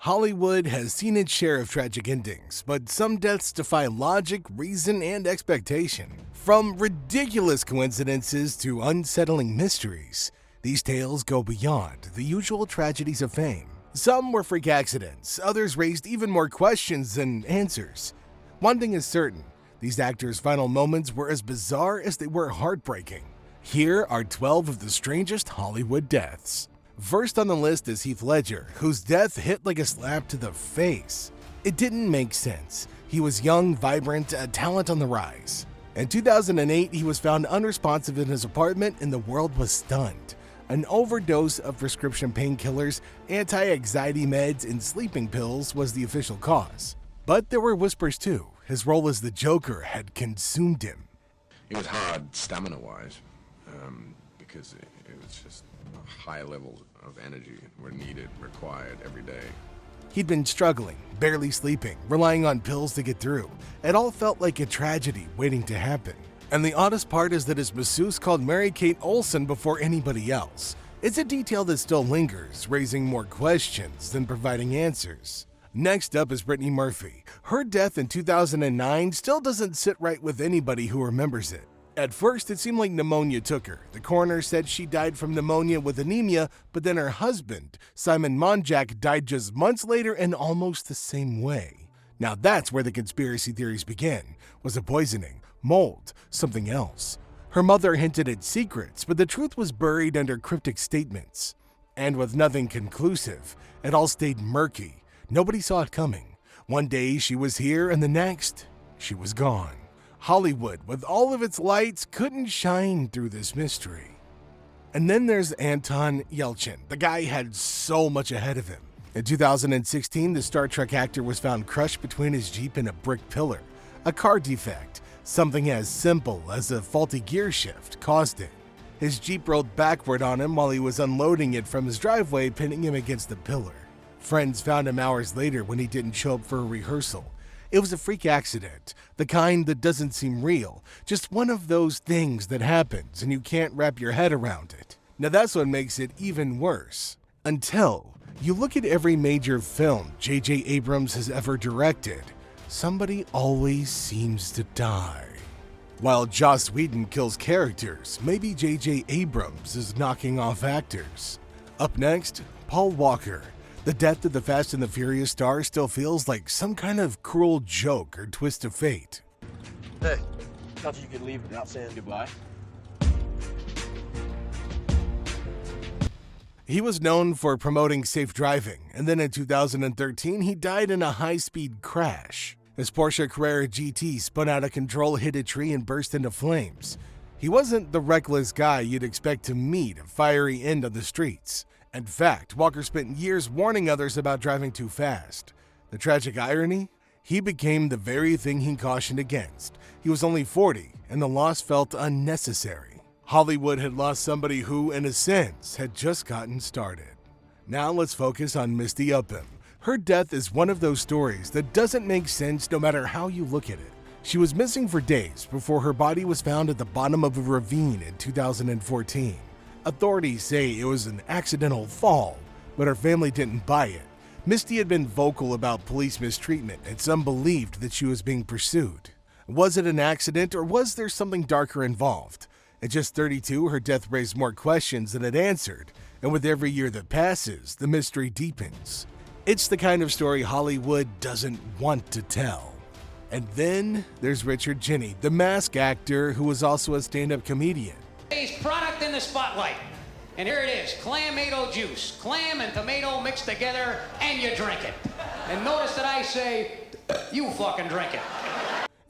Hollywood has seen its share of tragic endings, but some deaths defy logic, reason, and expectation. From ridiculous coincidences to unsettling mysteries, these tales go beyond the usual tragedies of fame. Some were freak accidents, others raised even more questions than answers. One thing is certain, these actors' final moments were as bizarre as they were heartbreaking. Here are 12 of the strangest Hollywood deaths. First on the list is Heath Ledger, whose death hit like a slap to the face. It didn't make sense. He was young, vibrant, a talent on the rise. In 2008, he was found unresponsive in his apartment and the world was stunned. An overdose of prescription painkillers, anti-anxiety meds, and sleeping pills was the official cause. But there were whispers too. His role as the Joker had consumed him. It was hard stamina-wise, because it was just high levels of energy were required every day. He'd been struggling, barely sleeping, relying on pills to get through. It all felt like a tragedy waiting to happen. And the oddest part is that his masseuse called Mary-Kate Olsen before anybody else. It's a detail that still lingers, raising more questions than providing answers. Next up is Brittany Murphy. Her death in 2009 still doesn't sit right with anybody who remembers it. At first, it seemed like pneumonia took her. The coroner said she died from pneumonia with anemia, but then her husband, Simon Monjack, died just months later in almost the same way. Now that's where the conspiracy theories begin. Was it poisoning, mold, something else? Her mother hinted at secrets, but the truth was buried under cryptic statements. And with nothing conclusive, it all stayed murky. Nobody saw it coming. One day she was here, and the next, she was gone. Hollywood, with all of its lights, couldn't shine through this mystery. And then there's Anton Yelchin. The guy had so much ahead of him. In 2016, the Star Trek actor was found crushed between his Jeep and a brick pillar. A car defect, something as simple as a faulty gear shift, caused it. His Jeep rolled backward on him while he was unloading it from his driveway, pinning him against the pillar. Friends found him hours later when he didn't show up for a rehearsal. It was a freak accident, the kind that doesn't seem real, just one of those things that happens and you can't wrap your head around it. Now that's what makes it even worse. Until you look at every major film J.J. Abrams has ever directed, somebody always seems to die. While Joss Whedon kills characters, maybe J.J. Abrams is knocking off actors. Up next, Paul Walker. The death of the Fast and the Furious star still feels like some kind of cruel joke or twist of fate. Hey, thought you could leave without saying goodbye. He was known for promoting safe driving, and then in 2013, he died in a high-speed crash. His Porsche Carrera GT spun out of control, hit a tree, and burst into flames. He wasn't the reckless guy you'd expect to meet a fiery end on the streets. In fact, Walker spent years warning others about driving too fast. The tragic irony? He became the very thing he cautioned against. He was only 40, and the loss felt unnecessary. Hollywood had lost somebody who, in a sense, had just gotten started. Now let's focus on Misty Upham. Her death is one of those stories that doesn't make sense no matter how you look at it. She was missing for days before her body was found at the bottom of a ravine in 2014. Authorities say it was an accidental fall, but her family didn't buy it. Misty had been vocal about police mistreatment, and some believed that she was being pursued. Was it an accident, or was there something darker involved? At just 32, her death raised more questions than it answered, and with every year that passes, the mystery deepens. It's the kind of story Hollywood doesn't want to tell. And then there's Richard Jeni, the mask actor who was also a stand-up comedian. Today's product in the spotlight. And here it is, Clam-Mato juice. Clam and tomato mixed together, and you drink it. And notice that I say, you fucking drink it.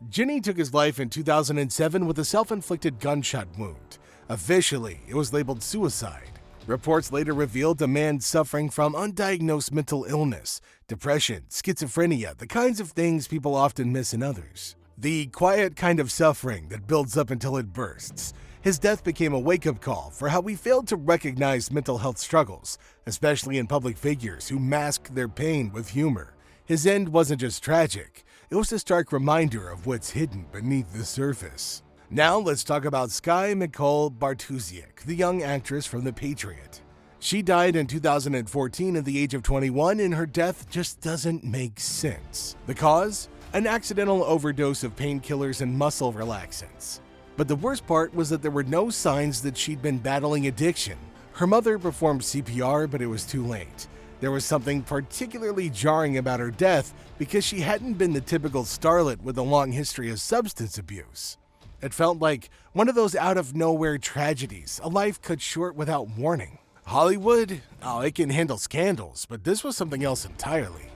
Jeni took his life in 2007 with a self-inflicted gunshot wound. Officially, it was labeled suicide. Reports later revealed a man suffering from undiagnosed mental illness, depression, schizophrenia, the kinds of things people often miss in others. The quiet kind of suffering that builds up until it bursts. His death became a wake-up call for how we failed to recognize mental health struggles, especially in public figures who mask their pain with humor. His end wasn't just tragic, it was a stark reminder of what's hidden beneath the surface. Now let's talk about Skye Nicole Bartusiak, the young actress from The Patriot. She died in 2014 at the age of 21, and her death just doesn't make sense. The cause? An accidental overdose of painkillers and muscle relaxants. But the worst part was that there were no signs that she'd been battling addiction. Her mother performed CPR, but it was too late. There was something particularly jarring about her death because she hadn't been the typical starlet with a long history of substance abuse. It felt like one of those out-of-nowhere tragedies, a life cut short without warning. Hollywood? Oh, it can handle scandals, but this was something else entirely.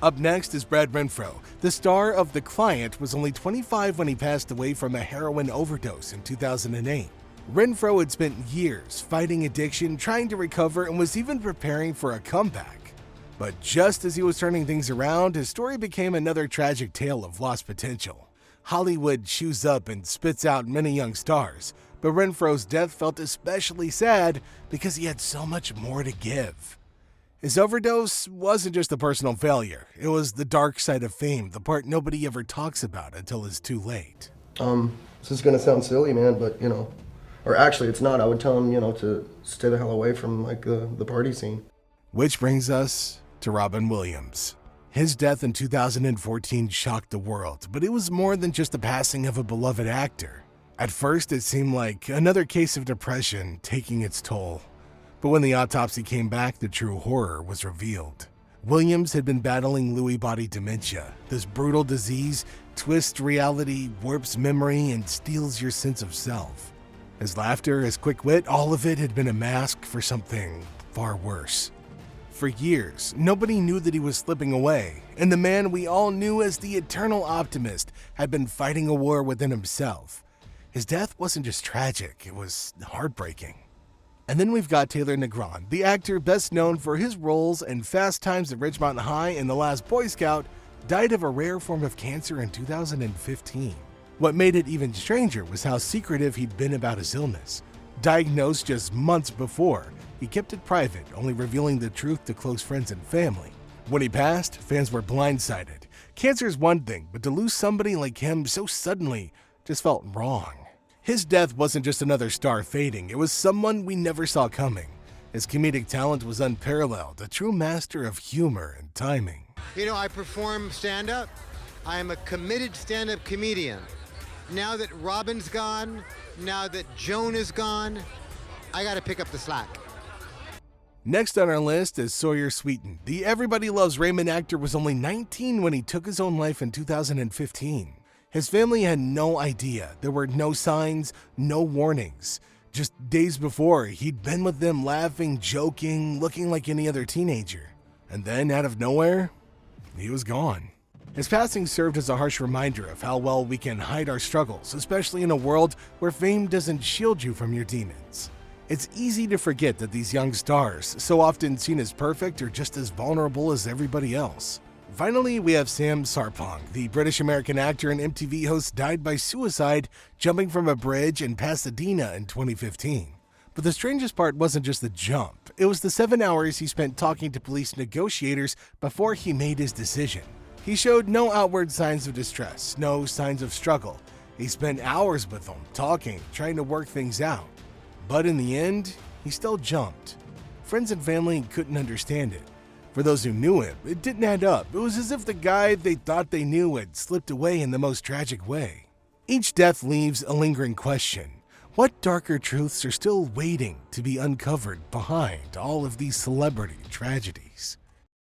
Up next is Brad Renfro. The star of The Client was only 25 when he passed away from a heroin overdose in 2008. Renfro had spent years fighting addiction, trying to recover, and was even preparing for a comeback. But just as he was turning things around, his story became another tragic tale of lost potential. Hollywood chews up and spits out many young stars, but Renfro's death felt especially sad because he had so much more to give. His overdose wasn't just a personal failure, it was the dark side of fame, the part nobody ever talks about until it's too late. This is gonna sound silly, man, but or actually it's not. I would tell him, to stay the hell away from the party scene. Which brings us to Robin Williams. His death in 2014 shocked the world, but it was more than just the passing of a beloved actor. At first, it seemed like another case of depression taking its toll. But when the autopsy came back, the true horror was revealed. Williams had been battling Lewy body dementia. This brutal disease twists reality, warps memory, and steals your sense of self. His laughter, his quick wit, all of it had been a mask for something far worse. For years, nobody knew that he was slipping away, and the man we all knew as the eternal optimist had been fighting a war within himself. His death wasn't just tragic, it was heartbreaking. And then we've got Taylor Negron, the actor best known for his roles in Fast Times at Ridgemont High and The Last Boy Scout, died of a rare form of cancer in 2015. What made it even stranger was how secretive he'd been about his illness. Diagnosed just months before, he kept it private, only revealing the truth to close friends and family. When he passed, fans were blindsided. Cancer's one thing, but to lose somebody like him so suddenly just felt wrong. His death wasn't just another star fading, it was someone we never saw coming. His comedic talent was unparalleled, a true master of humor and timing. I perform stand-up. I am a committed stand-up comedian. Now that Robin's gone, now that Joan is gone, I gotta pick up the slack. Next on our list is Sawyer Sweeten. The Everybody Loves Raymond actor was only 19 when he took his own life in 2015. His family had no idea. There were no signs, no warnings. Just days before, he'd been with them laughing, joking, looking like any other teenager. And then, out of nowhere, he was gone. His passing served as a harsh reminder of how well we can hide our struggles, especially in a world where fame doesn't shield you from your demons. It's easy to forget that these young stars, so often seen as perfect, are just as vulnerable as everybody else. Finally, we have Sam Sarpong, the British-American actor and MTV host, died by suicide jumping from a bridge in Pasadena in 2015. But the strangest part wasn't just the jump, it was the 7 hours he spent talking to police negotiators before he made his decision. He showed no outward signs of distress, no signs of struggle. He spent hours with them, talking, trying to work things out. But in the end, he still jumped. Friends and family couldn't understand it. For those who knew him, it didn't add up. It was as if the guy they thought they knew had slipped away in the most tragic way. Each death leaves a lingering question. What darker truths are still waiting to be uncovered behind all of these celebrity tragedies?